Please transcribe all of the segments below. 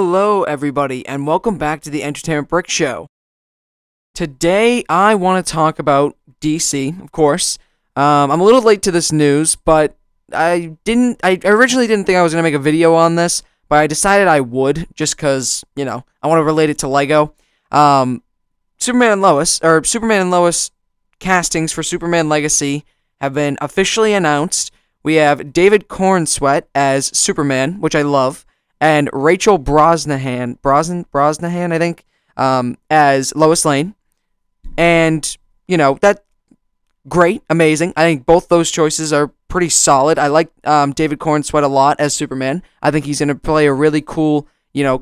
Hello, everybody, and welcome back to the Entertainment Brick Show. Today, I want to talk about DC, of course. I'm a little late to this news, but I originally didn't think I was going to make a video on this, but I decided I would, just because, I want to relate it to Lego. Superman and Lois castings for Superman Legacy have been officially announced. We have David Corenswet as Superman, which I love, and Rachel Brosnahan, I think, as Lois Lane. And, that great, amazing. I think both those choices are pretty solid. I like David Corenswet a lot as Superman. I think he's going to play a really cool,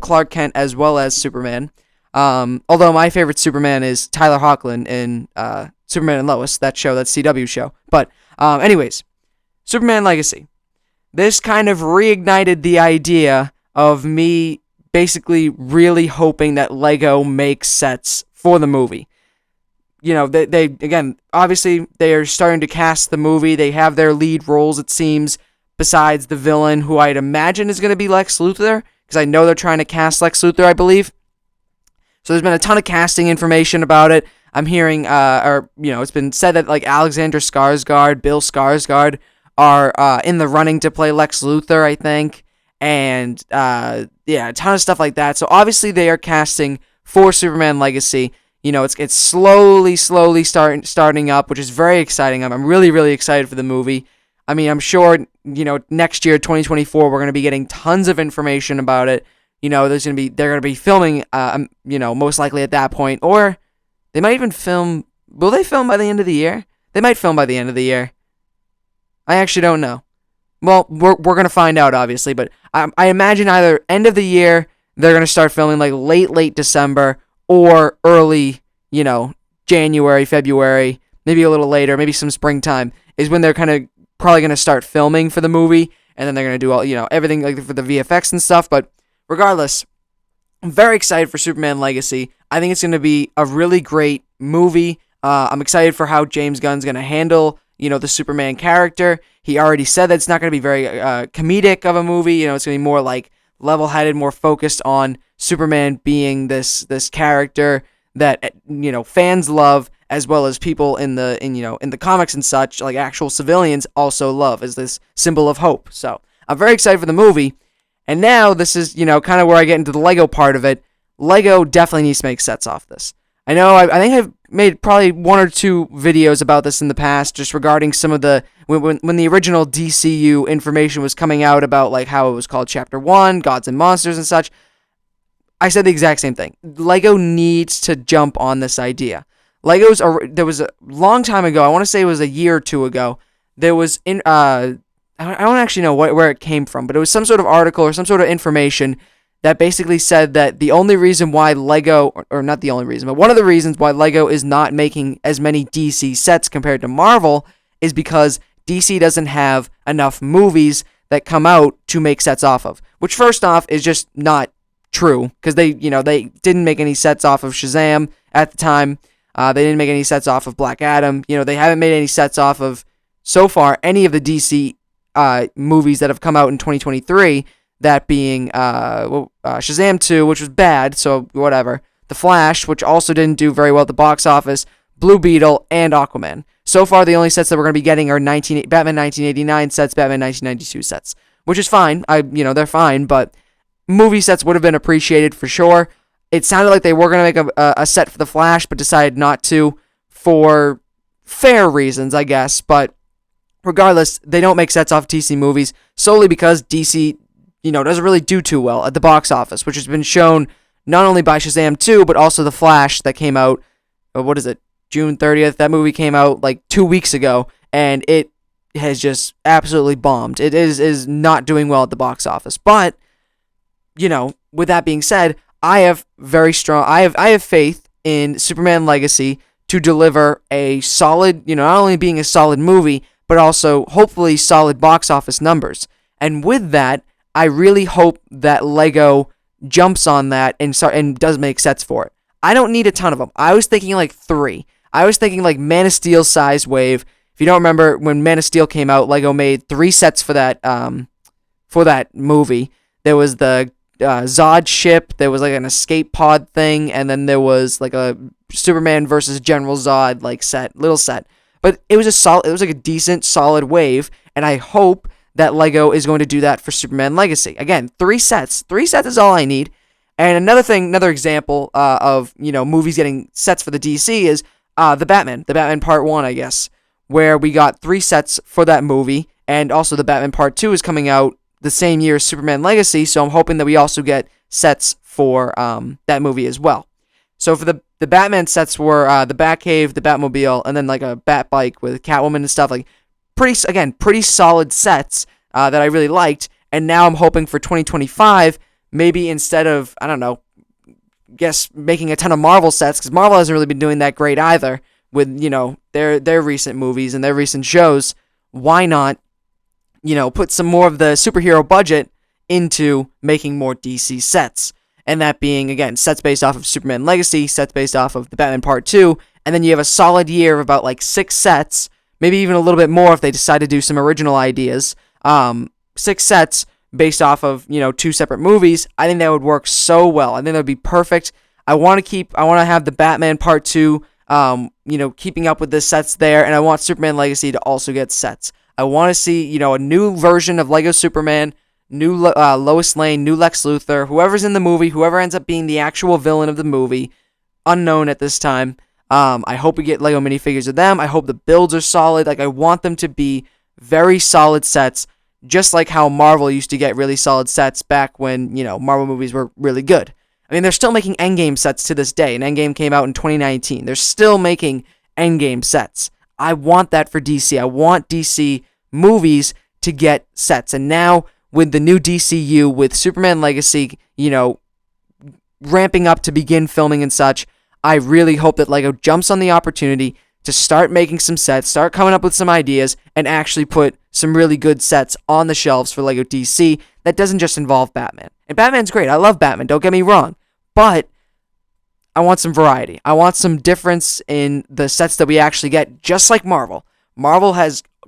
Clark Kent as well as Superman. Although my favorite Superman is Tyler Hoechlin in Superman and Lois, that CW show. But, anyways, Superman Legacy. This kind of reignited the idea of me basically really hoping that Lego makes sets for the movie. They again, obviously, they are starting to cast the movie. They have their lead roles, it seems, besides the villain, who I'd imagine is going to be Lex Luthor, because I know they're trying to cast Lex Luthor, I believe. So there's been a ton of casting information about it. I'm hearing, it's been said that, Alexander Skarsgård, Bill Skarsgård, are in the running to play Lex Luthor, I think. And, a ton of stuff like that. So, obviously, they are casting for Superman Legacy. It's slowly starting up, which is very exciting. I'm really, really excited for the movie. I mean, I'm sure, next year, 2024, we're going to be getting tons of information about it. They're going to be filming, most likely at that point. Or, they might even film, will they film by the end of the year? They might film by the end of the year. I actually don't know. Well, we're going to find out, obviously, but I imagine either end of the year, they're going to start filming, late December, or early, January, February, maybe a little later, maybe some springtime, is when they're kind of probably going to start filming for the movie, and then they're going to do all, everything, for the VFX and stuff, but regardless, I'm very excited for Superman Legacy. I think it's going to be a really great movie. I'm excited for how James Gunn's going to handle the Superman character. He already said that it's not going to be very comedic of a movie. It's going to be more level-headed, more focused on Superman being this character that fans love, as well as people in the comics and such, like actual civilians, also love as this symbol of hope. So I'm very excited for the movie. And now this is kind of where I get into the Lego part of it. Lego definitely needs to make sets off this. I know I think I've made probably one or two videos about this in the past, just regarding some of the when the original DCU information was coming out about how it was called Chapter 1, Gods and Monsters and such. I said the exact same thing. Lego needs to jump on this idea. There was a long time ago, I want to say it was a year or two ago, there was I don't actually know where it came from, but it was some sort of article or some sort of information that basically said that the only reason why Lego, or not the only reason, but one of the reasons why Lego is not making as many DC sets compared to Marvel is because DC doesn't have enough movies that come out to make sets off of. Which, first off, is just not true, because they didn't make any sets off of Shazam at the time. They didn't make any sets off of Black Adam. They haven't made any sets off of, so far, any of the DC movies that have come out in 2023. That being Shazam 2, which was bad, so whatever. The Flash, which also didn't do very well at the box office. Blue Beetle, and Aquaman. So far, the only sets that we're going to be getting are Batman 1989 sets, Batman 1992 sets. Which is fine. They're fine, but movie sets would have been appreciated for sure. It sounded like they were going to make a set for The Flash, but decided not to for fair reasons, I guess. But regardless, they don't make sets off DC movies solely because DC doesn't really do too well at the box office, which has been shown not only by Shazam 2, but also The Flash that came out, June 30th? That movie came out 2 weeks ago, and it has just absolutely bombed. It is not doing well at the box office. But, with that being said, I have faith in Superman Legacy to deliver a solid, not only being a solid movie, but also hopefully solid box office numbers. And with that, I really hope that Lego jumps on that and does make sets for it. I don't need a ton of them. I was thinking 3. I was thinking Man of Steel size wave. If you don't remember, when Man of Steel came out, Lego made 3 sets for that movie. There was the Zod ship. There was like an escape pod thing, and then there was like a Superman versus General Zod like little set. But it was it was like a decent, solid wave, and I hope that Lego is going to do that for Superman Legacy. Again, 3 sets. 3 sets is all I need. And another example of movies getting sets for the DC is the Batman Part 1, I guess, where we got 3 sets for that movie, and also the Batman Part 2 is coming out the same year as Superman Legacy, so I'm hoping that we also get sets for that movie as well. So for the Batman sets were the Batcave, the Batmobile, and then like a Bat bike with Catwoman and stuff. Like pretty solid sets that I really liked. And now I'm hoping for 2025, maybe instead of making a ton of Marvel sets, because Marvel hasn't really been doing that great either with their recent movies and their recent shows. Why not put some more of the superhero budget into making more DC sets? And that being, again, sets based off of Superman Legacy, sets based off of the Batman Part 2, and then you have a solid year of about like 6 sets, maybe even a little bit more if they decide to do some original ideas. 6 sets based off of 2 separate movies. I think that would work so well. I think that would be perfect. I want to have the Batman Part 2, keeping up with the sets there, and I want Superman Legacy to also get sets. I want to see, a new version of Lego Superman, new Lois Lane, new Lex Luthor, whoever's in the movie, whoever ends up being the actual villain of the movie, unknown at this time. I hope we get Lego minifigures of them. I hope the builds are solid. Like, I want them to be very solid sets, just like how Marvel used to get really solid sets back when, Marvel movies were really good. I mean, they're still making Endgame sets to this day, and Endgame came out in 2019. They're still making Endgame sets. I want that for DC. I want DC movies to get sets. And now, with the new DCU, with Superman Legacy, ramping up to begin filming and such, I really hope that Lego jumps on the opportunity to start making some sets, start coming up with some ideas, and actually put some really good sets on the shelves for Lego DC that doesn't just involve Batman. And Batman's great. I love Batman, don't get me wrong. But I want some variety. I want some difference in the sets that we actually get, just like Marvel. Marvel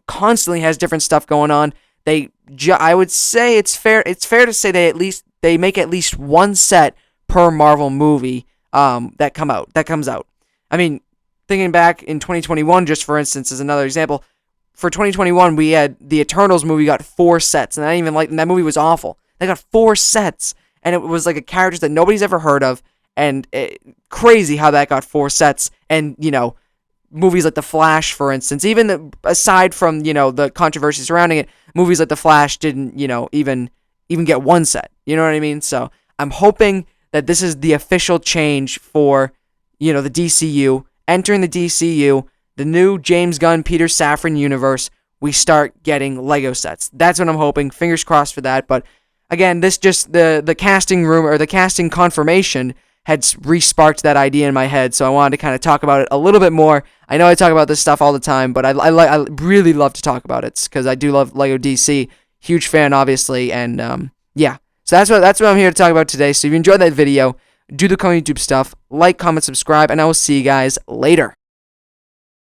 constantly has different stuff going on. I would say it's fair to say they make at least 1 set per Marvel movie that comes out. I mean, thinking back in 2021, just for instance, as another example, for 2021 we had the Eternals movie got 4 sets, and that movie was awful. They got 4 sets, and it was like a characters that nobody's ever heard of, and crazy how that got 4 sets. And movies like The Flash, for instance, aside from the controversy surrounding it, movies like The Flash didn't even get 1 set. You know what I mean? So I'm hoping that this is the official change for the DCU. Entering the DCU, the new James Gunn, Peter Safran universe, we start getting Lego sets. That's what I'm hoping. Fingers crossed for that. But again, this just the casting rumor or the casting confirmation had re-sparked that idea in my head, so I wanted to kind of talk about it a little bit more. I know I talk about this stuff all the time, but I really love to talk about it because I do love Lego DC. Huge fan, obviously, and yeah. So that's what I'm here to talk about today. So if you enjoyed that video, do the cool YouTube stuff, like, comment, subscribe, and I will see you guys later.